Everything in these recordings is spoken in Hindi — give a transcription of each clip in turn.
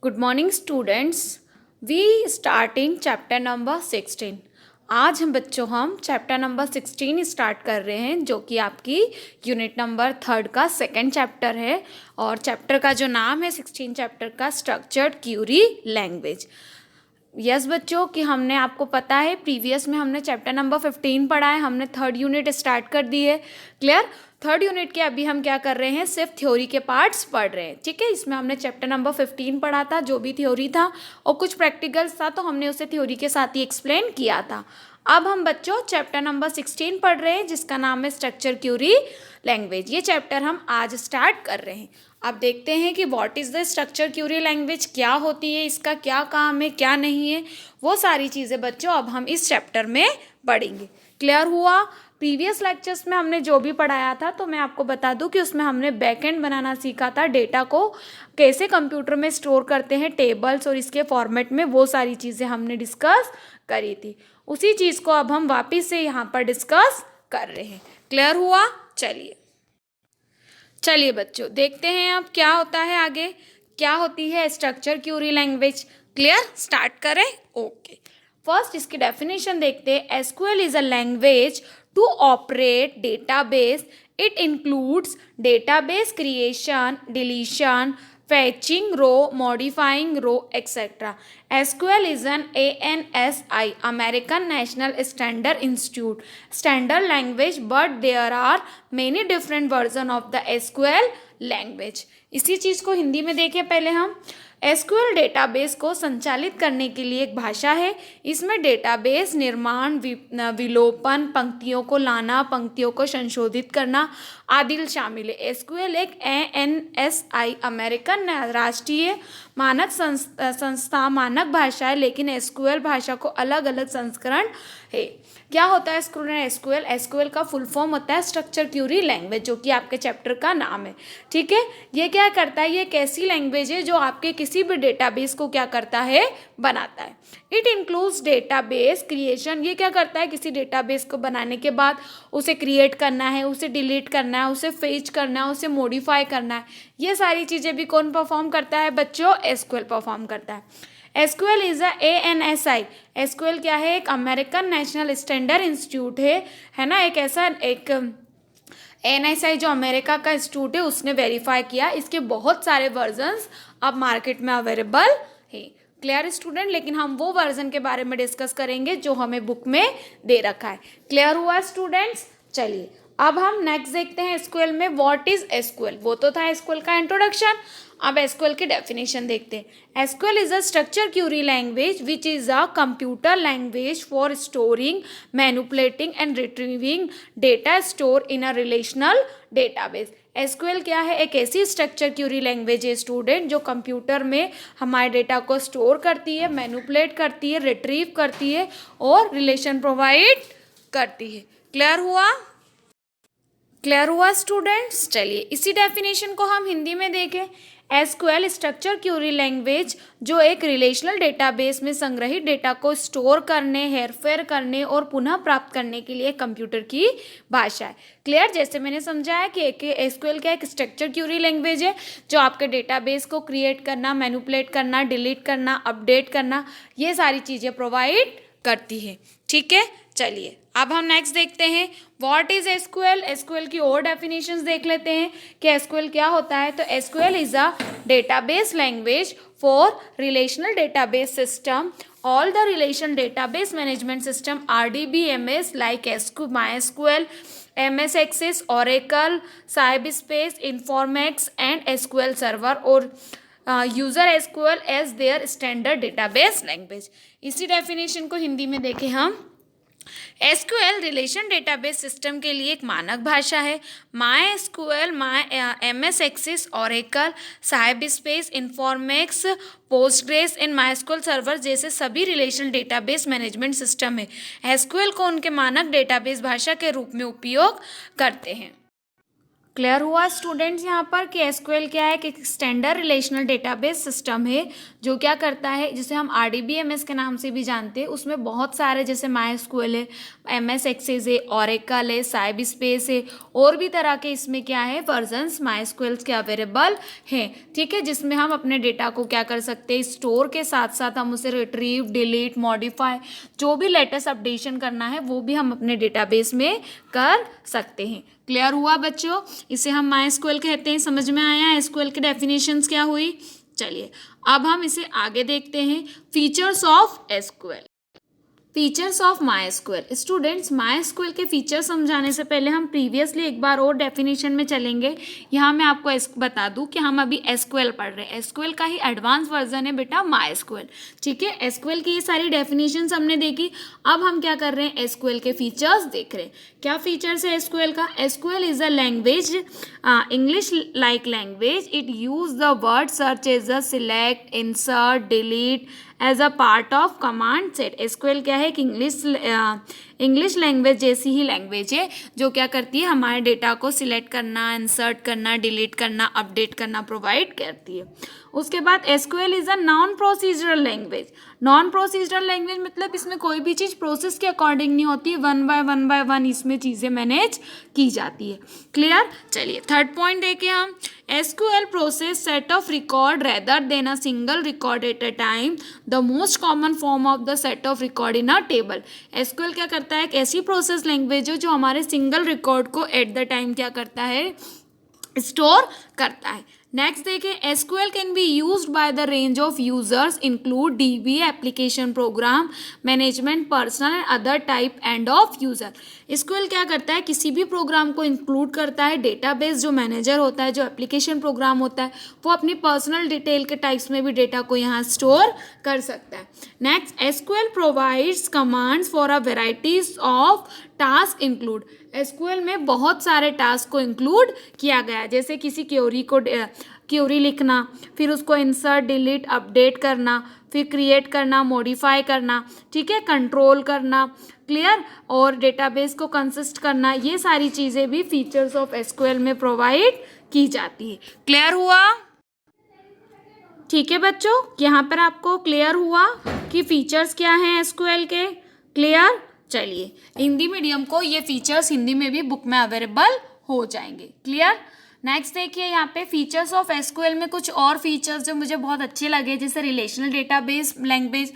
Good morning students. We starting chapter number 16। आज हम चैप्टर नंबर 16 स्टार्ट कर रहे हैं, जो कि आपकी यूनिट नंबर 3 का सेकंड चैप्टर है। और चैप्टर का जो नाम है 16 चैप्टर का, स्ट्रक्चर्ड क्यूरी लैंग्वेज। यस बच्चों, कि हमने आपको पता है प्रीवियस में हमने चैप्टर नंबर 15 पढ़ा है, हमने 3rd यूनिट स्टार्ट कर दी है। क्लियर? 3rd यूनिट के अभी हम क्या कर रहे हैं, सिर्फ थ्योरी के पार्ट्स पढ़ रहे हैं। ठीक है, इसमें हमने चैप्टर नंबर 15 पढ़ा था, जो भी थ्योरी था, और कुछ प्रैक्टिकल्स था, तो हमने उसे थ्योरी के साथ ही एक्सप्लेन किया था। अब हम बच्चों चैप्टर नंबर 16 पढ़ रहे हैं, जिसका नाम है स्ट्रक्चर क्यूरी लैंग्वेज। ये चैप्टर हम आज स्टार्ट कर रहे हैं। अब देखते हैं कि what is the structure query language, क्या होती है, इसका क्या काम है, क्या नहीं है, वो सारी चीज़ें बच्चों अब हम इस चैप्टर में पढ़ेंगे। क्लियर हुआ? प्रीवियस लेक्चर्स में हमने जो भी पढ़ाया था, तो मैं आपको बता दूं कि उसमें हमने बैकएंड बनाना सीखा था, डेटा को कैसे कंप्यूटर में स्टोर करते हैं, टेबल्स और इसके फॉर्मेट में, वो सारी चीज़ें हमने डिस्कस करी थी। उसी चीज़ को अब हम वापस से यहाँ पर डिस्कस कर रहे हैं। क्लियर हुआ? चलिए बच्चों, देखते हैं अब क्या होता है आगे, क्या होती है structure query language. Clear? Start करें? ओके। फर्स्ट इसकी डेफिनेशन देखते हैं। SQL is a language to operate database. It includes database creation, deletion, fetching row, modifying row, etc. SQL is an ANSI, American National Standard Institute standard language, but there are many different versions of the SQL language. इसी चीज़ को हिंदी में देखें पहले हम। एसक्यूएल डेटाबेस को संचालित करने के लिए एक भाषा है। इसमें डेटाबेस निर्माण, विलोपन, पंक्तियों को लाना, पंक्तियों को संशोधित करना आदि शामिल है। एसक्यूएल एक ANSI अमेरिकन राष्ट्रीय मानक संस्था मानक भाषा है, लेकिन एसक्यूएल भाषा को अलग अलग संस्करण है। क्या होता है एसक्यूएल? एसक्यूएल का फुल फॉर्म होता है स्ट्रक्चर क्यूरी लैंग्वेज, जो कि आपके चैप्टर का नाम है। ठीक है, ये क्या करता है, ये एक ऐसी लैंग्वेज है जो आपके किसी भी डेटाबेस को क्या करता है, बनाता है। It includes database creation. ये क्या करता है, किसी डेटाबेस को बनाने के बाद उसे क्रिएट करना है, उसे डिलीट करना है, उसे फेच करना है, उसे मॉडिफाई करना है, ये सारी चीज़ें भी कौन परफॉर्म करता है बच्चों? एसक्यूएल परफॉर्म करता है। SQL is a ANSI। SQL क्या है? एक अमेरिकन नेशनल स्टैंडर्ड इंस्टीट्यूट है ना, एक ऐसा एक ANSI जो अमेरिका का इंस्टीट्यूट है, उसने वेरीफाई किया। इसके बहुत सारे वर्जन्स अब मार्केट में अवेलेबल है। Clear student? लेकिन हम वो वर्जन के बारे में डिस्कस करेंगे जो हमें बुक में दे रखा है। क्लियर हुआ स्टूडेंट्स? चलिए अब हम नेक्स्ट देखते हैं एसक्यूएल में व्हाट इज एसक्यूएल। वो तो था एसक्यूएल का इंट्रोडक्शन। अब एसक्यूएल की डेफिनेशन देखते हैं। SQL is a structure query language which is a computer language for storing, manipulating and retrieving data store in a relational database. SQL क्या है? एक ऐसी स्ट्रक्चर क्यूरी लैंग्वेज है स्टूडेंट, जो कंप्यूटर में हमारे डेटा को स्टोर करती है, मैनिपुलेट करती है, रिट्रीव करती है और रिलेशन प्रोवाइड करती है। क्लियर हुआ? क्लियर हुआ स्टूडेंट्स? चलिए इसी डेफिनेशन को हम हिंदी में देखें। एसक्यूएल स्ट्रक्चर क्यूरी लैंग्वेज जो एक रिलेशनल डेटाबेस में संग्रहित डेटा को स्टोर करने, हेरफेर करने और पुनः प्राप्त करने के लिए कंप्यूटर की भाषा है। क्लियर? जैसे मैंने समझाया कि एसक्यूएल क्या एक स्ट्रक्चर क्यूरी लैंग्वेज है जो आपके डेटाबेस को क्रिएट करना, मैनिपुलेट करना, डिलीट करना, अपडेट करना, ये सारी चीज़ें प्रोवाइड करती है। ठीक है, चलिए अब हम नेक्स्ट देखते हैं व्हाट इज एसक्यूएल। एसक्यूएल की और डेफिनेशंस देख लेते हैं कि एसक्यूएल क्या होता है। तो SQL is a database language for relational database system. All the relation database management system RDBMS like MySQL, MS Access, Oracle, Sybase, Informatics and SQL Server और user SQL as their standard database language. इसी डेफिनेशन को हिंदी में देखें हम। एसक्यूएल रिलेशन डेटाबेस सिस्टम के लिए एक मानक भाषा है। MySQL, MS Access, Oracle, Sybase, Informatics, Postgres in MySQL server जैसे सभी रिलेशनल डेटाबेस मैनेजमेंट सिस्टम है एसक्यूएल को उनके मानक डेटाबेस भाषा के रूप में उपयोग करते हैं। क्लियर हुआ स्टूडेंट्स यहाँ पर कि एसक्यूएल क्या है कि स्टैंडर्ड रिलेशनल डेटाबेस सिस्टम है जो क्या करता है, जिसे हम आरडीबीएमएस के नाम से भी जानते हैं। उसमें बहुत सारे जैसे माई एसक्यूएल है, एमएस एक्सेस है, ओरेकल है, साइब स्पेस है, और भी तरह के इसमें क्या है वर्जन्स माई एसक्यूएल के अवेलेबल हैं। ठीक है, जिसमें हम अपने डेटा को क्या कर सकते हैं, स्टोर के साथ साथ हम उसे रिट्रीव, डिलीट, मॉडिफाई, जो भी लेटेस्ट अपडेशन करना है वो भी हम अपने डेटाबेस में कर सकते हैं। क्लियर हुआ बच्चों, इसे हम माई एसक्यूएल कहते हैं। समझ में आया एसक्यूएल की डेफिनेशंस क्या हुई। चलिए अब हम इसे आगे देखते हैं, features of SQL. Features of my SQL. Students my SQL के फीचर्स समझाने से पहले हम प्रीवियसली एक बार और डेफिनेशन में चलेंगे। यहाँ मैं आपको बता दूँ कि हम अभी एसक्यूएल पढ़ रहे हैं, एसक्यूएल का ही एडवांस वर्जन है बेटा माई एसक्यूएल। ठीक है, एसक्यूएल की ये सारी डेफिनेशंस हमने देखी। अब हम क्या कर रहे हैं, एसक्यूएल के फीचर्स देख रहे हैं। क्या फीचर्स है एसक्यूएल का। SQL is a language, English like language. It use the word search as a select, insert, delete as a part of command set. SQL क्या है कि इंग्लिश लैंग्वेज जैसी ही लैंग्वेज है जो क्या करती है, हमारे डेटा को सिलेक्ट करना, इंसर्ट करना, डिलीट करना, अपडेट करना प्रोवाइड करती है। उसके बाद SQL is a non procedural language. Non procedural language मतलब इसमें कोई भी चीज़ प्रोसेस के अकॉर्डिंग नहीं होती, वन बाय वन इसमें चीज़ें मैनेज की जाती है। क्लियर। चलिए थर्ड पॉइंट देखें हम, SQL process set of record rather than a single record at a time, the most common form of the set of record in a table. SQL क्या करता है, एक ऐसी प्रोसेस लैंग्वेज है जो हमारे सिंगल रिकॉर्ड को एट द टाइम क्या करता है, स्टोर करता है। नेक्स्ट देखें, SQL can be used by the range of users include DB, application, program management, personal and other type and of user. SQL क्या करता है, किसी भी प्रोग्राम को इंक्लूड करता है। डेटाबेस जो मैनेजर होता है, जो एप्लीकेशन प्रोग्राम होता है, वो अपनी पर्सनल डिटेल के टाइप्स में भी डेटा को यहाँ स्टोर कर सकता है। Next, SQL provides commands for a varieties of task include. SQL में बहुत सारे टास्क को इंक्लूड किया गया है, जैसे किसी क्यूरी लिखना, फिर उसको इंसर्ट, डिलीट, अपडेट करना, फिर क्रिएट करना, मॉडिफाई करना, ठीक है, कंट्रोल करना। क्लियर। और डेटाबेस को कंसिस्ट करना, ये सारी चीज़ें भी फीचर्स ऑफ एसक्यूएल में प्रोवाइड की जाती है। क्लियर हुआ। ठीक है बच्चों, यहाँ पर आपको क्लियर हुआ कि फीचर्स क्या हैं एसक्यूएल के। क्लियर। चलिए हिंदी मीडियम को ये फीचर्स हिंदी में भी बुक में अवेलेबल हो जाएंगे। क्लियर। नेक्स्ट देखिए यहाँ पे फीचर्स ऑफ एसक्यूएल में कुछ और फीचर्स जो मुझे बहुत अच्छे लगे, जैसे relational database language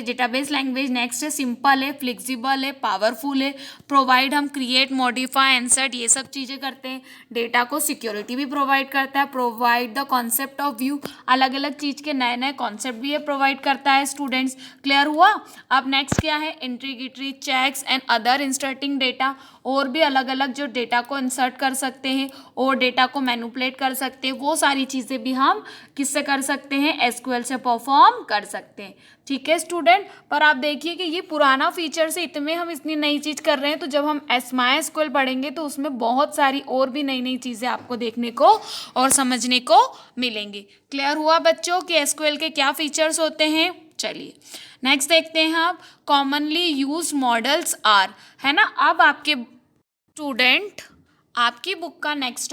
database language. Next है सिंपल है, फ्लेक्सिबल है, पावरफुल है, प्रोवाइड हम क्रिएट, मॉडिफाई, इंसर्ट ये सब चीज़ें करते हैं। डेटा को सिक्योरिटी भी प्रोवाइड करता है, provide the concept of view, अलग अलग चीज़ के नए नए कॉन्सेप्ट भी ये प्रोवाइड करता है स्टूडेंट्स। क्लियर हुआ। अब नेक्स्ट क्या है, integrity checks and other inserting data, और भी अलग अलग जो डेटा को इंसर्ट कर सकते हैं और डेटा को मैनिपुलेट कर सकते हैं, वो सारी चीज़ें भी हम किससे कर सकते हैं, एसक्यूएल से परफॉर्म कर सकते हैं। ठीक है स्टूडेंट। पर आप देखिए कि ये पुराना फीचर से इतने हम इतनी नई चीज़ कर रहे हैं, तो जब हम माई एसक्यूएल पढ़ेंगे तो उसमें बहुत सारी और भी नई नई चीज़ें आपको देखने को और समझने को मिलेंगी। क्लियर हुआ बच्चों कि एसक्यूएल के क्या फीचर्स होते हैं। चलिए नेक्स्ट देखते हैं आप, कॉमनली यूज मॉडल्स आर, है ना। अब आपके स्टूडेंट आपकी बुक का नेक्स्ट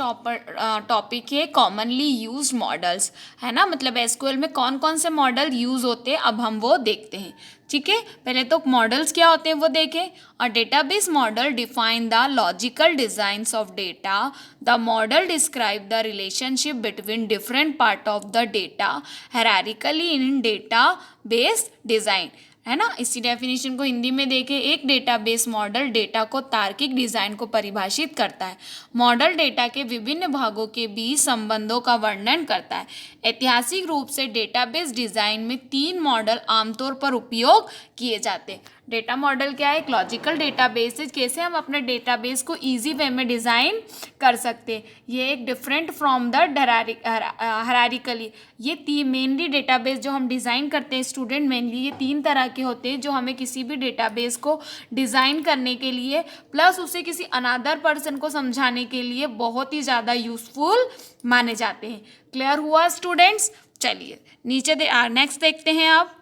टॉपिक है कॉमनली यूज्ड मॉडल्स, है ना। मतलब एसक्यूएल में कौन कौन से मॉडल यूज़ होते हैं, अब हम वो देखते हैं। ठीक है, पहले तो मॉडल्स क्या होते हैं वो देखें। A database model define the logical designs of data. The model describe the relationship between different part of the data hierarchically in data base design, है ना। इसी डेफिनेशन को हिंदी में देखें, एक डेटाबेस मॉडल डेटा को तार्किक डिज़ाइन को परिभाषित करता है। मॉडल डेटा के विभिन्न भागों के बीच संबंधों का वर्णन करता है। ऐतिहासिक रूप से डेटाबेस डिज़ाइन में 3 मॉडल आमतौर पर उपयोग किए जाते हैं। डेटा मॉडल क्या है, एक लॉजिकल डेटाबेस है, कैसे हम अपने डेटाबेस को इजी वे में डिज़ाइन कर सकते हैं। ये एक डिफरेंट फ्रॉम द हायरार्किकली, ये मेनली डेटाबेस जो हम डिज़ाइन करते हैं स्टूडेंट, मेनली ये 3 तरह के होते हैं जो हमें किसी भी डेटाबेस को डिज़ाइन करने के लिए प्लस उसे किसी अनदर पर्सन को समझाने के लिए बहुत ही ज़्यादा यूजफुल माने जाते हैं। क्लियर हुआ स्टूडेंट्स। चलिए नीचे नेक्स्ट देखते हैं आप,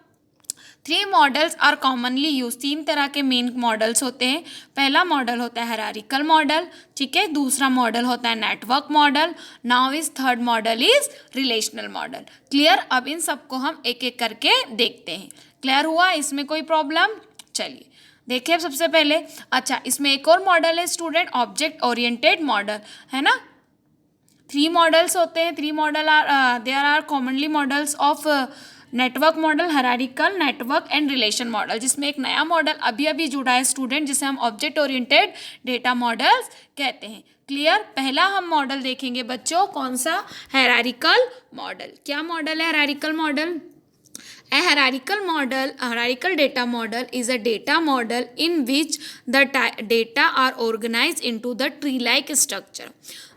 3 मॉडल्स आर कॉमनली यूज, 3 तरह के मेन मॉडल्स होते हैं। पहला मॉडल होता है हायरार्किकल मॉडल, ठीक है। दूसरा मॉडल होता है network model. Now is third model is relational model. Clear? अब इन सबको हम एक एक करके देखते हैं। क्लियर हुआ? इसमें कोई प्रॉब्लम? चलिए देखिए अब सबसे पहले, अच्छा इसमें एक और मॉडल है स्टूडेंट, ऑब्जेक्ट ओरिएंटेड मॉडल, है ना। 3 मॉडल्स होते हैं, 3 model are there are commonly models of network model, hierarchical, network and relation model, जिसमें एक नया मॉडल अभी अभी जुड़ा है स्टूडेंट, जिसे हम ऑब्जेक्ट ओरिएंटेड डेटा मॉडल्स कहते हैं। क्लियर? पहला हम मॉडल देखेंगे बच्चों, कौन सा? Hierarchical model. क्या मॉडल है hierarchical model? A hierarchical data model is a data model in which the data are organized into the tree-like structure.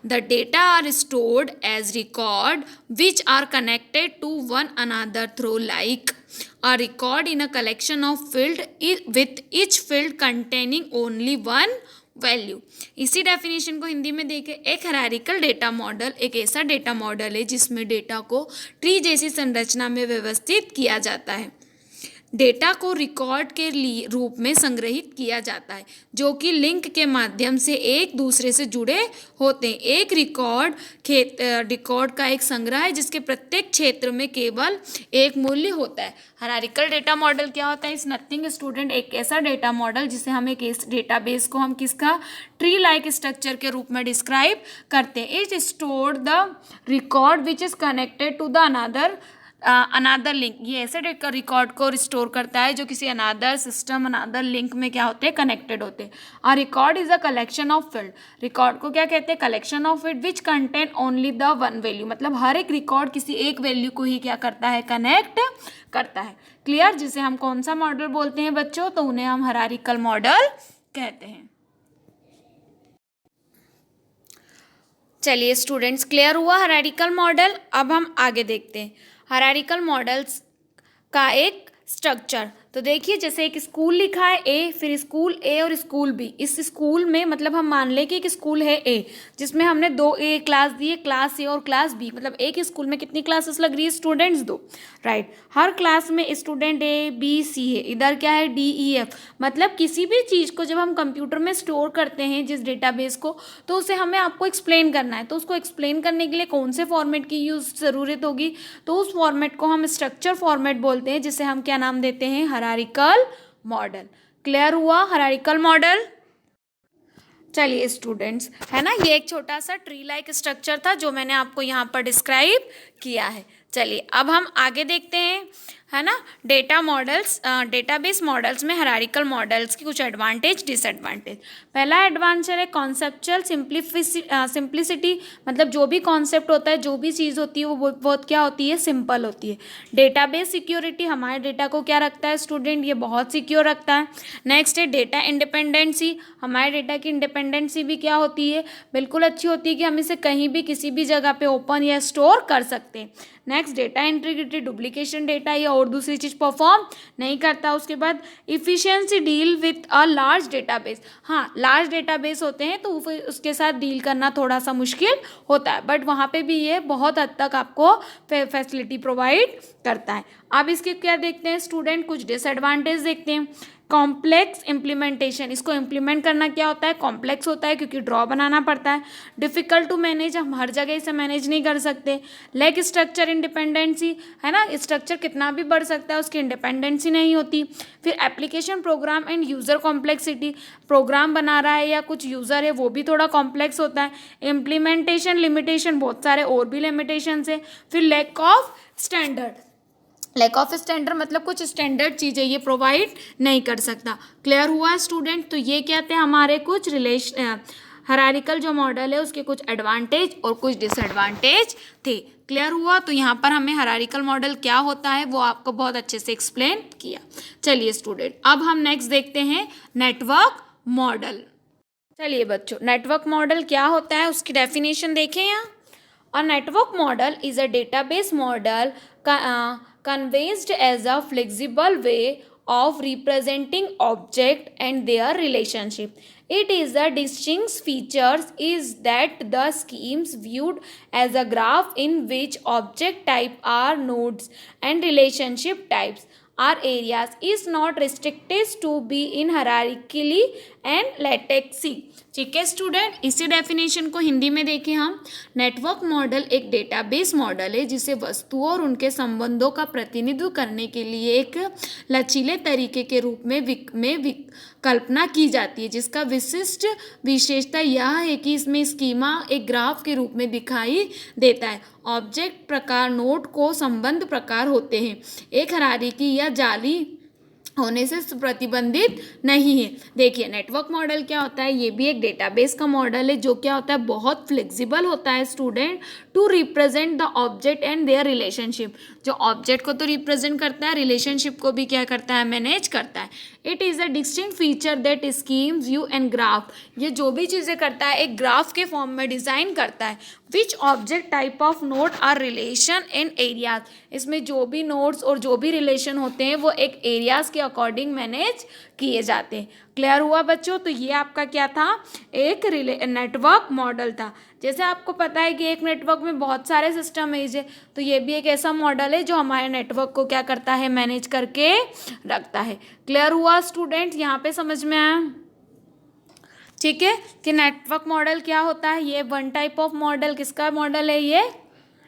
The data are stored as record which are connected to one another through like a record in a collection of field with each field containing only one value. इसी डेफिनेशन को हिंदी में देखें, एक हायरार्किकल डेटा मॉडल एक ऐसा डेटा मॉडल है जिसमें डेटा को ट्री जैसी संरचना में व्यवस्थित किया जाता है। डेटा को रिकॉर्ड के रूप में संग्रहित किया जाता है जो कि लिंक के माध्यम से एक दूसरे से जुड़े होते हैं। एक रिकॉर्ड का एक संग्रह है जिसके प्रत्येक क्षेत्र में केवल एक मूल्य होता है। हायरार्किकल डेटा मॉडल क्या होता है? इज नथिंग स्टूडेंट, एक ऐसा डेटा मॉडल जिसे हम एक डेटाबेस को हम किसका ट्री लाइक स्ट्रक्चर के रूप में डिस्क्राइब करते हैं। It store the record which is connected to the another link. ये ऐसे रिकॉर्ड को रिस्टोर करता है जो किसी अनादर सिस्टम, अनादर लिंक में क्या होते हैं? कनेक्टेड होते हैं। और record is a collection of field. Record को क्या कहते हैं? Collection of field which contain only the one value, मतलब हर एक रिकॉर्ड किसी एक वैल्यू को ही क्या करता है? कनेक्ट करता है। क्लियर? जिसे हम कौन सा मॉडल बोलते हैं बच्चों? तो उन्हें हम हायरार्किकल मॉडल कहते हैं। चलिए स्टूडेंट्स, क्लियर हुआ हायरार्किकल मॉडल। अब हम आगे देखते हैं हायरार्किकल मॉडल्स का एक स्ट्रक्चर। तो देखिए जैसे एक स्कूल लिखा है ए, फिर स्कूल ए और स्कूल बी। इस स्कूल में मतलब हम मान लें कि एक स्कूल है ए जिसमें हमने 2 ए क्लास दी है, क्लास ए और क्लास बी। मतलब एक स्कूल में कितनी क्लासेस लग रही है स्टूडेंट्स? 2, राइट। हर क्लास में स्टूडेंट ए बी सी है, इधर क्या है? D E F. मतलब किसी भी चीज़ को जब हम कंप्यूटर में स्टोर करते हैं जिस डेटाबेस को, तो उसे हमें आपको एक्सप्लेन करना है। तो उसको एक्सप्लेन करने के लिए कौन से फॉर्मेट की ज़रूरत होगी? तो उस फॉर्मेट को हम स्ट्रक्चर फॉर्मेट बोलते हैं, जिसे हम क्या नाम देते हैं? Hierarchical model. क्लियर हुआ हायरार्किकल मॉडल? चलिए स्टूडेंट्स, है ना, ये एक छोटा सा ट्री लाइक स्ट्रक्चर था जो मैंने आपको यहाँ पर डिस्क्राइब किया है। चलिए अब हम आगे देखते हैं, है ना, डेटा मॉडल्स, डेटाबेस मॉडल्स में हायरार्किकल मॉडल्स की कुछ एडवांटेज डिसएडवांटेज। पहला एडवांटेज है कॉन्सेप्चुअल सिंप्लिसिटी, मतलब जो भी कॉन्सेप्ट होता है, जो भी चीज़ होती है वो बहुत क्या होती है? सिंपल होती है। डेटाबेस सिक्योरिटी, हमारे डेटा को क्या रखता है स्टूडेंट? ये बहुत सिक्योर रखता है। नेक्स्ट है डेटा इंडिपेंडेंसी, हमारे डेटा की इंडिपेंडेंसी भी क्या होती है? बिल्कुल अच्छी होती है कि हम इसे कहीं भी किसी भी जगह पे ओपन या स्टोर कर सकते हैं। Next data integrity, duplication data या और दूसरी चीज़ परफॉर्म नहीं करता। उसके बाद efficiency, deal with a large database. हाँ, लार्ज डेटाबेस होते हैं तो उसके साथ डील करना थोड़ा सा मुश्किल होता है, बट वहाँ पे भी ये बहुत हद तक आपको फैसिलिटी प्रोवाइड करता है। अब इसके क्या देखते हैं स्टूडेंट? कुछ डिसएडवांटेज देखते हैं। कॉम्प्लेक्स इम्प्लीमेंटेशन, इसको इम्प्लीमेंट करना क्या होता है? कॉम्प्लेक्स होता है क्योंकि ड्रॉ बनाना पड़ता है। डिफ़िकल्ट टू मैनेज, हम हर जगह इसे मैनेज नहीं कर सकते। लैक स्ट्रक्चर इंडिपेंडेंसी, है ना, स्ट्रक्चर कितना भी बढ़ सकता है उसकी इंडिपेंडेंसी नहीं होती। फिर application program and user complexity, program बना रहा है या कुछ यूज़र है वो भी थोड़ा कॉम्प्लेक्स होता है। इम्प्लीमेंटेशन लिमिटेशन, बहुत सारे और भी लिमिटेशंस है। फिर lack of standard, lack of standard मतलब कुछ स्टैंडर्ड चीज़ें ये प्रोवाइड नहीं कर सकता। क्लियर हुआ स्टूडेंट? तो ये क्या थे हमारे कुछ हायरार्किकल जो मॉडल है उसके कुछ एडवांटेज और कुछ डिसएडवांटेज थे। क्लियर हुआ? तो यहाँ पर हमें हायरार्किकल मॉडल क्या होता है वो आपको बहुत अच्छे से एक्सप्लेन किया। चलिए स्टूडेंट, अब हम नेक्स्ट देखते हैं नेटवर्क मॉडल। चलिए बच्चों, नेटवर्क मॉडल क्या होता है उसकी डेफिनेशन देखें यहाँ। A network model is a database model conceived as a flexible way of representing object and their relationship. It is a distinct features is that the schemes viewed as a graph in which object type are nodes and relationship types or areas is not restricted to be in hierarchically and latency। ठीक है स्टूडेंट, इसी डेफिनेशन को हिंदी में देखें हम। नेटवर्क मॉडल एक डेटाबेस मॉडल है जिसे वस्तुओं और उनके संबंधों का प्रतिनिधित्व करने के लिए एक लचीले तरीके के रूप में कल्पना की जाती है, जिसका विशिष्ट विशेषता यह है कि इसमें स्कीमा एक ग्राफ के रूप में दिखाई देता है। ऑब्जेक्ट प्रकार नोड को संबंध प्रकार होते हैं, एक हायरार्की या जाली होने से प्रतिबंधित नहीं है। देखिए नेटवर्क मॉडल क्या होता है, ये भी एक डेटाबेस का मॉडल है जो क्या होता है, बहुत फ्लेक्सिबल होता है student, to represent the object and their relationship. जो ऑब्जेक्ट को तो रिप्रेजेंट करता है, रिलेशनशिप को भी क्या करता है, मैनेज करता है। It is a distinct feature that schemes view and graph, ये जो भी चीज़ें करता है एक ग्राफ के फॉर्म में डिज़ाइन करता है। Which object type of node are relation and areas, इसमें जो भी नोड्स और जो भी रिलेशन होते हैं वो एक एरियाज के अकॉर्डिंग मैनेज किए जाते हैं। क्लियर हुआ बच्चों? तो ये आपका क्या था, एक नेटवर्क मॉडल था। जैसे आपको पता है कि एक नेटवर्क में बहुत सारे सिस्टम है, तो ये भी एक ऐसा मॉडल है जो हमारे नेटवर्क को क्या करता है, मैनेज करके रखता है। क्लियर हुआ स्टूडेंट? यहाँ पे समझ में आया? ठीक है कि नेटवर्क मॉडल क्या होता है, ये वन टाइप ऑफ मॉडल किसका मॉडल है, ये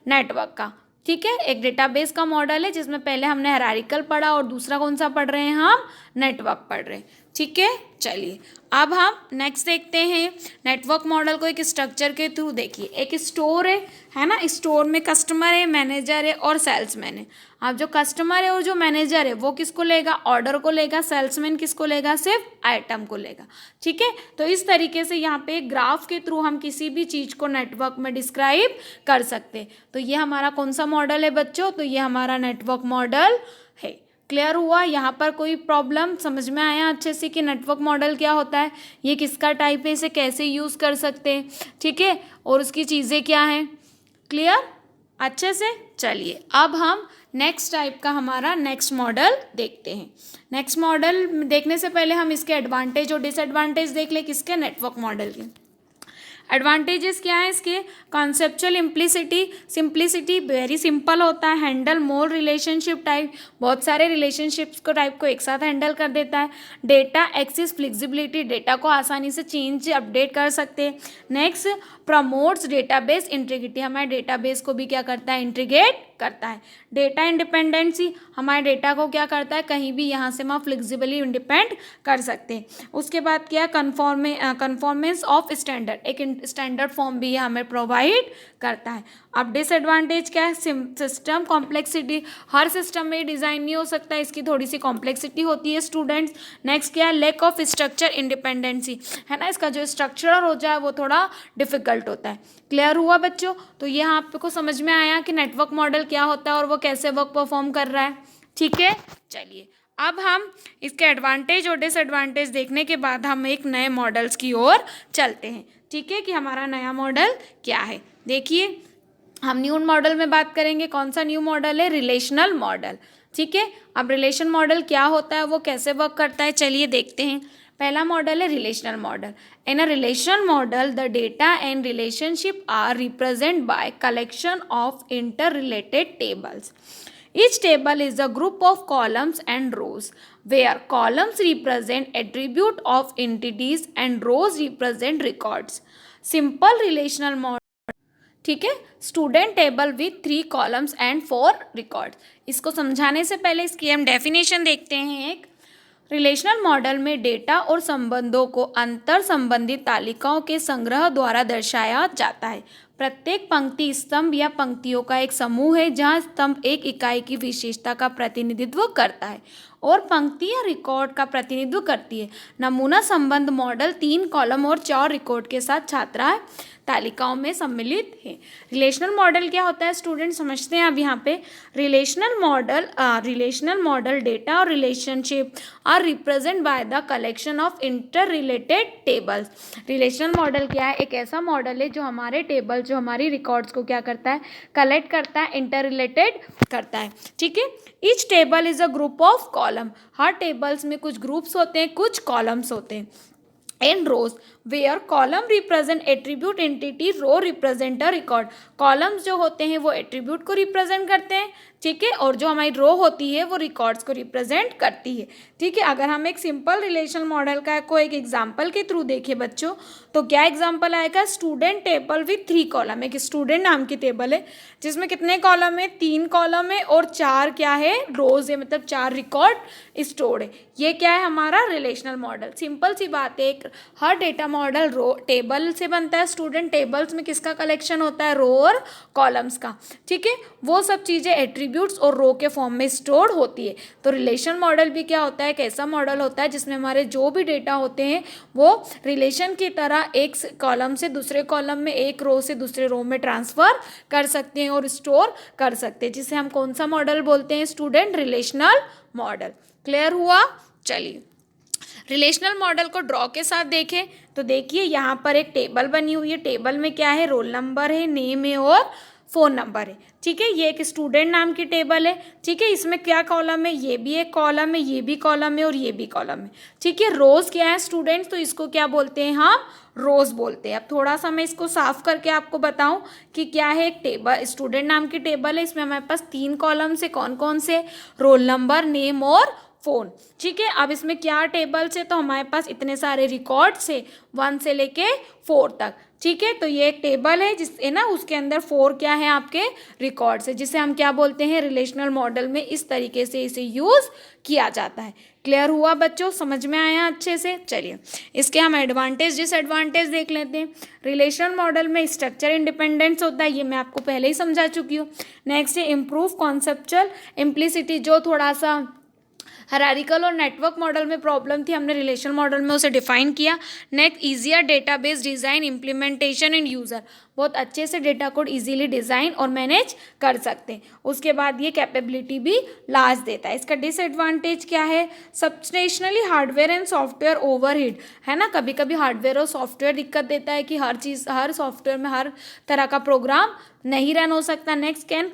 नेटवर्क का। ठीक है, एक डेटाबेस का मॉडल है जिसमें पहले हमने हायरार्किकल पढ़ा और दूसरा कौन सा पढ़ रहे हैं, हम नेटवर्क पढ़ रहे हैं। ठीक है, चलिए अब हम नेक्स्ट देखते हैं नेटवर्क मॉडल को एक स्ट्रक्चर के थ्रू। देखिए एक स्टोर है ना, स्टोर में कस्टमर है, मैनेजर है और सेल्समैन है। अब जो कस्टमर है और जो मैनेजर है वो किसको लेगा, ऑर्डर को लेगा, सेल्समैन किसको लेगा, सिर्फ आइटम को लेगा। ठीक है, तो इस तरीके से यहाँ पे ग्राफ के थ्रू हम किसी भी चीज़ को नेटवर्क में डिस्क्राइब कर सकते हैं। तो ये हमारा कौन सा मॉडल है बच्चों, तो ये हमारा नेटवर्क मॉडल है। क्लियर हुआ? यहाँ पर कोई प्रॉब्लम समझ में आया अच्छे से कि नेटवर्क मॉडल क्या होता है, ये किसका टाइप है, इसे कैसे यूज़ कर सकते हैं, ठीक है, और उसकी चीज़ें क्या हैं। क्लियर अच्छे से? चलिए अब हम नेक्स्ट टाइप का हमारा नेक्स्ट मॉडल देखते हैं। नेक्स्ट मॉडल देखने से पहले हम इसके एडवांटेज और डिसएडवांटेज देख लें, किसके, नेटवर्क मॉडल के। एडवांटेजेस क्या है इसके, कॉन्सेप्चुअल सिंप्लिसिटी, वेरी सिंपल होता है, हैंडल मोर रिलेशनशिप टाइप, बहुत सारे रिलेशनशिप्स को टाइप को एक साथ हैंडल कर देता है। डेटा एक्सेस फ्लेक्सिबिलिटी, डेटा को आसानी से चेंज अपडेट कर सकते हैं। नेक्स्ट प्रमोट्स डेटाबेस इंटीग्रिटी, हमारे डेटाबेस को भी क्या करता है, इंटीग्रेट करता है। डेटा इंडिपेंडेंसी, हमारे डेटा को क्या करता है, कहीं भी यहाँ से हम फ्लेक्सिबली इंडिपेंड कर सकते हैं। उसके बाद क्या, कन्फॉर्मेंस ऑफ स्टैंडर्ड, एक स्टैंडर्ड फॉर्म भी हमें प्रोवाइड करता है। अब डिसएडवांटेज क्या है, सिस्टम कॉम्प्लेक्सिटी, हर सिस्टम में डिज़ाइन नहीं हो सकता, इसकी थोड़ी सी कॉम्प्लेक्सिटी होती है स्टूडेंट्स। नेक्स्ट क्या है, लैक ऑफ स्ट्रक्चर इंडिपेंडेंसी, है ना, इसका जो स्ट्रक्चर हो जाए वो थोड़ा डिफिकल्ट होता है। क्लियर हुआ बच्चों? तो ये आपको समझ में आया कि नेटवर्क मॉडल क्या होता है और वो कैसे वर्क परफॉर्म कर रहा है। ठीक है, चलिए अब हम इसके एडवांटेज और डिसएडवांटेज देखने के बाद हम एक नए मॉडल्स की ओर चलते हैं। ठीक है, कि हमारा नया मॉडल क्या है। देखिए हम न्यू मॉडल में बात करेंगे। कौन सा न्यू मॉडल है, रिलेशनल मॉडल। ठीक है, अब रिलेशन मॉडल क्या होता है, वो कैसे वर्क करता है, चलिए देखते हैं। पहला मॉडल है relational model. In a relation model the data and relationship are represent by collection of inter related tables. Each table is a group of columns and rows, where columns represent attribute of entities and rows represent records. Simple relational model। ठीक है, student table with 3 columns and 4 records. इसको समझाने से पहले इसकी हम डेफिनेशन देखते हैं। एक रिलेशनल मॉडल में डेटा और संबंधों को अंतर संबंधित तालिकाओं के संग्रह द्वारा दर्शाया जाता है। प्रत्येक पंक्ति स्तंभ या पंक्तियों का एक समूह है, जहां स्तंभ एक इकाई की विशेषता का प्रतिनिधित्व करता है और पंक्तियां रिकॉर्ड का प्रतिनिधित्व करती है। नमूना संबंध मॉडल 3 कॉलम और 4 रिकॉर्ड के साथ छात्रा तालिकाओं में सम्मिलित है। रिलेशनल मॉडल क्या होता है स्टूडेंट, समझते हैं अब यहाँ पे। रिलेशनल मॉडल डेटा और relationship are represent by the collection of inter related tables. Relational model क्या है, एक ऐसा मॉडल है जो हमारे टेबल, जो हमारी रिकॉर्ड्स को क्या करता है, कलेक्ट करता है, इंटर रिलेटेड करता है। ठीक है, each table is a group of column, हर टेबल्स में कुछ ग्रुप्स होते हैं, कुछ कॉलम्स होते हैं। And rows, where column represent attribute entity, row represent a record. Columns जो होते हैं वो एट्रीब्यूट को रिप्रेजेंट करते हैं, ठीक है, और जो हमारी रो होती है वो रिकॉर्ड्स को रिप्रेजेंट करती है, ठीक है। अगर हम एक सिंपल रिलेशनल मॉडल का को एक एग्जांपल के थ्रू देखें बच्चों, तो क्या एग्जांपल आएगा, स्टूडेंट टेबल विथ 3 कॉलम। एक स्टूडेंट नाम की टेबल है जिसमें कितने कॉलम है, 3 कॉलम है और 4 क्या है, रोज है, मतलब 4 रिकॉर्ड स्टोर्ड है। ये क्या है हमारा रिलेशनल मॉडल। सिंपल सी बात है, एक हर डेटा मॉडल रो टेबल से बनता है। स्टूडेंट टेबल्स में किसका कलेक्शन होता है, रो और कॉलम्स का, ठीक है। वो सब चीज़ें एट्रीब्यूट्स और रो के फॉर्म में स्टोर होती है। तो रिलेशन मॉडल भी क्या होता है, एक ऐसा मॉडल होता है जिसमें हमारे जो भी डेटा होते हैं वो रिलेशन की तरह एक कॉलम से दूसरे कॉलम में, एक रो से दूसरे रो में ट्रांसफ़र कर सकते हैं और स्टोर कर सकते हैं, जिसे हम कौन सा मॉडल बोलते हैं, स्टूडेंट रिलेशनल मॉडल। क्लियर हुआ। चलिए रिलेशनल मॉडल को ड्रॉ के साथ देखें तो देखिए यहाँ पर एक टेबल बनी हुई है। टेबल में क्या है, रोल नंबर है, नेम है और फ़ोन नंबर है, ठीक है। ये एक स्टूडेंट नाम की टेबल है, ठीक है। इसमें क्या कॉलम है, ये भी एक कॉलम है, ये भी कॉलम है और ये भी कॉलम है, ठीक है। रोज़ क्या है स्टूडेंट्स, तो इसको क्या बोलते हैं हम, रोज़ बोलते हैं। अब थोड़ा सा मैं इसको साफ करके आपको बताऊं कि क्या है, एक टेबल स्टूडेंट नाम की टेबल है, इसमें हमारे पास 3 कॉलम से, कौन कौन से, रोल नंबर, नेम और फ़ोन, ठीक है। अब इसमें क्या टेबल से, तो हमारे पास इतने सारे रिकॉर्ड से 1 से लेके 4 तक, ठीक है। तो ये एक टेबल है जिससे ना उसके अंदर 4 क्या है आपके रिकॉर्ड्स है, जिसे हम क्या बोलते हैं, रिलेशनल मॉडल में इस तरीके से इसे यूज़ किया जाता है। क्लियर हुआ बच्चों, समझ में आया अच्छे से। चलिए इसके हम एडवांटेज डिसएडवांटेज देख लेते हैं। रिलेशनल मॉडल में स्ट्रक्चर इंडिपेंडेंस होता है, ये मैं आपको पहले ही समझा चुकी हूँ। नेक्स्ट है इम्प्रूव कॉन्सेप्चुअल इम्प्लिसिटी, जो थोड़ा सा हायरार्किकल और नेटवर्क मॉडल में प्रॉब्लम थी, हमने रिलेशनल मॉडल में उसे डिफाइन किया। Next easier database design implementation end user, बहुत अच्छे से डेटा कोड इजीली डिज़ाइन और मैनेज कर सकते हैं। उसके बाद ये कैपेबिलिटी भी लार्ज देता है। इसका डिसएडवांटेज क्या है, सब्सटेशनली हार्डवेयर एंड सॉफ्टवेयर ओवरहीट, है ना, कभी कभी हार्डवेयर और सॉफ्टवेयर दिक्कत देता है कि हर चीज़, हर सॉफ्टवेयर में हर तरह का प्रोग्राम नहीं रन हो सकता। Next can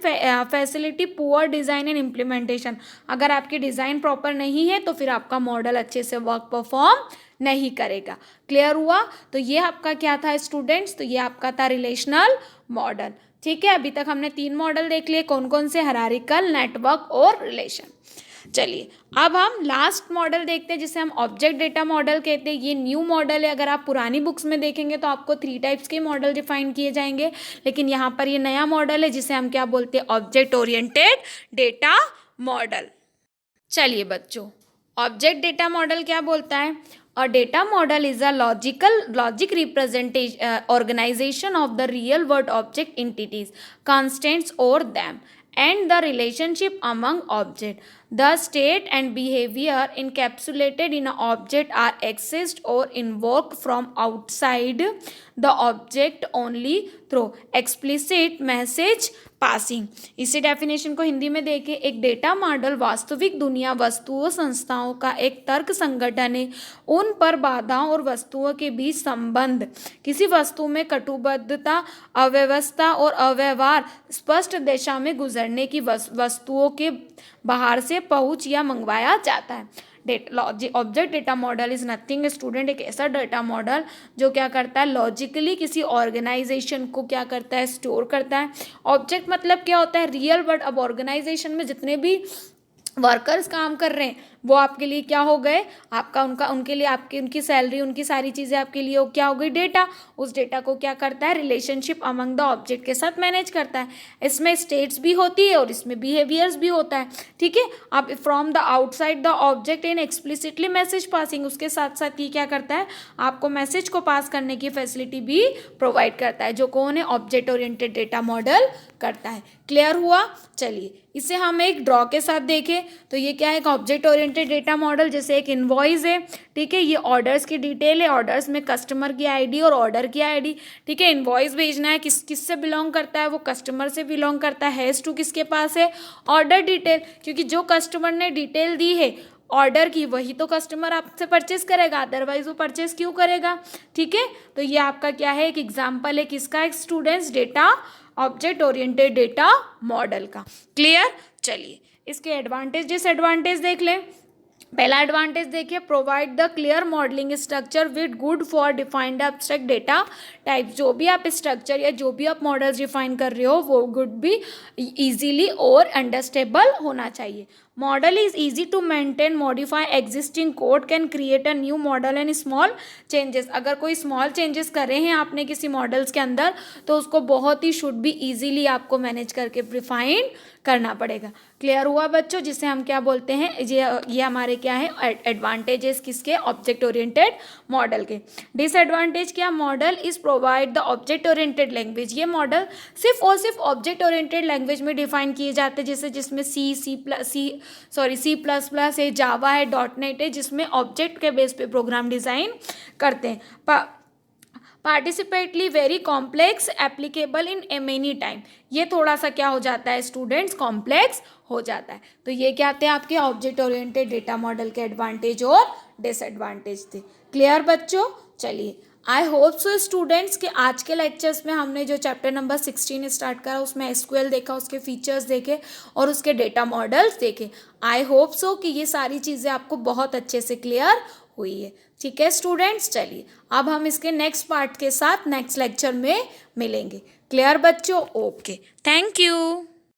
facility poor design and implementation, अगर आपकी डिज़ाइन प्रॉपर नहीं है तो फिर आपका मॉडल अच्छे से वर्क परफॉर्म नहीं करेगा। क्लियर हुआ। तो ये आपका क्या था स्टूडेंट्स, तो ये आपका था रिलेशनल मॉडल, ठीक है। अभी तक हमने 3 मॉडल देख लिए, कौन कौन से, हायरार्किकल, नेटवर्क और रिलेशन। चलिए अब हम लास्ट मॉडल देखते हैं जिसे हम ऑब्जेक्ट डेटा मॉडल कहते हैं। ये न्यू मॉडल है, अगर आप पुरानी बुक्स में देखेंगे तो आपको 3 टाइप्स के मॉडल डिफाइन किए जाएंगे, लेकिन यहाँ पर ये नया मॉडल है जिसे हम क्या बोलते हैं, ऑब्जेक्ट ओरिएंटेड डेटा मॉडल। चलिए बच्चों ऑब्जेक्ट डेटा मॉडल क्या बोलता है, A data model is a logic representation organization of the real world object entities, constants or them, and the relationship among object. The state and behavior encapsulated in an object are accessed or invoked from outside the object only through explicit message passing. इसी डेफिनेशन को हिंदी में देखें, एक डेटा मॉडल वास्तविक दुनिया वस्तुओं संस्थाओं का एक तर्क संगठन है। उन पर बाधाओं और वस्तुओं के बीच संबंध, किसी वस्तु में कटुबद्धता, अव्यवस्था और अव्यवहार स्पष्ट दिशा में गुजरने की वस्तुओं के बाहर से पहुंच या मंगवाया जाता है। Object data model is nothing student, एक ऐसा डेटा मॉडल जो क्या करता है, लॉजिकली किसी ऑर्गेनाइजेशन को क्या करता है, स्टोर करता है। ऑब्जेक्ट मतलब क्या होता है, रियल वर्ड। अब ऑर्गेनाइजेशन में जितने भी वर्कर्स काम कर रहे हैं वो आपके लिए क्या हो गए, आपका उनका उनके लिए आपकी उनकी सैलरी, उनकी सारी चीज़ें आपके लिए क्या हो गई, डेटा। उस डेटा को क्या करता है, रिलेशनशिप अमंग द ऑब्जेक्ट के साथ मैनेज करता है। इसमें स्टेट्स भी होती है और इसमें बिहेवियर्स भी होता है, ठीक है। अब from the outside the object in explicitly message passing, उसके साथ साथ ये क्या करता है, आपको मैसेज को पास करने की फैसिलिटी भी प्रोवाइड करता है, जो कौन है, ऑब्जेक्ट ओरिएंटेड डेटा मॉडल करता है। क्लियर हुआ। चलिए इसे हम एक ड्रॉ के साथ देखें तो ये क्या है, एक ऑब्जेक्ट ओरिएंटेड डेटा मॉडल। जैसे एक इनवॉइस है, ठीक है, ये ऑर्डर्स की डिटेल है, ऑर्डर्स में कस्टमर की आईडी और ऑर्डर की आईडी, ठीक है। इनवॉइस भेजना है, किससे बिलोंग करता है, वो कस्टमर से बिलोंग करता है। हैज़ टू किसके पास है, ऑर्डर डिटेल, क्योंकि जो कस्टमर ने डिटेल दी है ऑर्डर की वही तो कस्टमर आपसे परचेस करेगा, अदरवाइज वो परचेस क्यों करेगा, ठीक है। तो ये आपका क्या है, एक एग्जाम्पल है किसका, एक students data object oriented data model का। क्लियर। चलिए इसके एडवांटेज डिसएडवांटेज देख लें। पहला एडवांटेज देखिए, provide the clear modelling structure with good for defined abstract data type. जो भी आप स्ट्रक्चर या जो भी आप मॉडल्स डिफाइन कर रहे हो वो गुड भी इजीली और अंडरस्टेबल होना चाहिए। Model is easy to maintain, modify existing code, can create a new model and small changes. अगर कोई स्मॉल चेंजेस करे हैं आपने किसी मॉडल्स के अंदर तो उसको बहुत ही शुड भी इजीली आपको मैनेज करके रिफाइन करना पड़ेगा। क्लियर हुआ बच्चों, जिसे हम क्या बोलते हैं, ये हमारे क्या है एडवांटेजेस किसके, ऑब्जेक्ट ओरिएंटेड मॉडल के। डिसएडवांटेज क्या, model is provide the object oriented language. ये मॉडल सिर्फ और सिर्फ ऑब्जेक्ट ओरिएंटेड लैंग्वेज में डिफाइन किए जाते हैं, जैसे जिसमें सी प्लस प्लस है, जावा है, डॉट नेट है, जिसमें ऑब्जेक्ट के बेस पे प्रोग्राम डिज़ाइन करते हैं। Participatory very complex applicable in many time. ये थोड़ा सा क्या हो जाता है स्टूडेंट्स, कॉम्प्लेक्स हो जाता है। तो ये क्या थे आपके ऑब्जेक्ट ओरिएंटेड डेटा मॉडल के एडवांटेज और डिसएडवांटेज थे। क्लियर बच्चों, चलिए आई होप सो स्टूडेंट्स कि आज के लेक्चर्स में हमने जो चैप्टर नंबर 16 स्टार्ट करा उसमें एसक्यूएल देखा, उसके फीचर्स देखे और उसके डेटा मॉडल्स देखे। आई होप सो कि ये सारी चीज़ें आपको बहुत अच्छे से क्लियर हुई है। ठीक है स्टूडेंट्स, चलिए अब हम इसके नेक्स्ट पार्ट के साथ नेक्स्ट लेक्चर में मिलेंगे। क्लियर बच्चों, ओके, थैंक यू।